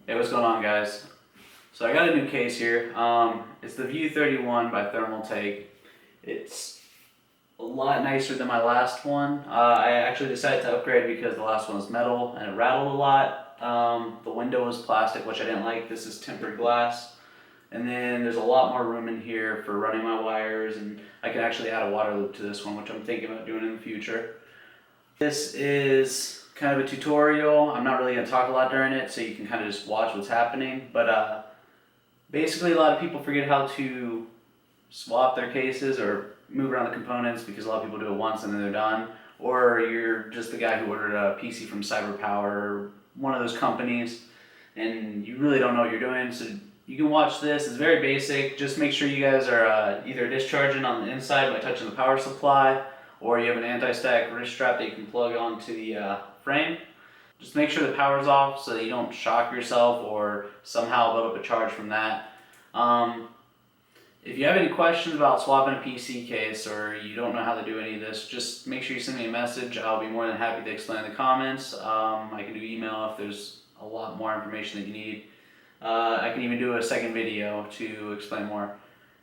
Hey, what's going on, guys? So I got a new case here. It's the View 31 by Thermaltake. It's a lot nicer than my last one. I actually decided to upgrade because the last one was metal and it rattled a lot. The window was plastic, which I didn't like. This is tempered glass. And then there's a lot more room in here for running my wires, and I can actually add a water loop to this one, which I'm thinking about doing in the future. This is kind of a tutorial. I'm not really going to talk a lot during it, so you can kind of just watch what's happening. But basically, a lot of people forget how to swap their cases or move around the components because a lot of people do it once and then they're done. Or you're just the guy who ordered a PC from CyberPower or one of those companies and you really don't know what you're doing. So you can watch this. It's very basic. Just make sure you guys are either discharging on the inside by touching the power supply, or you have an anti-static wrist strap that you can plug onto the frame. Just make sure the power's off so that you don't shock yourself or somehow build up a charge from that. If you have any questions about swapping a PC case or you don't know how to do any of this, just make sure you send me a message. I'll be more than happy to explain in the comments. I can do email if there's a lot more information that you need. I can even do a second video to explain more.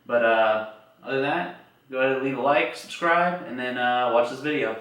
But other than that, go ahead and leave a like, subscribe, and then watch this video.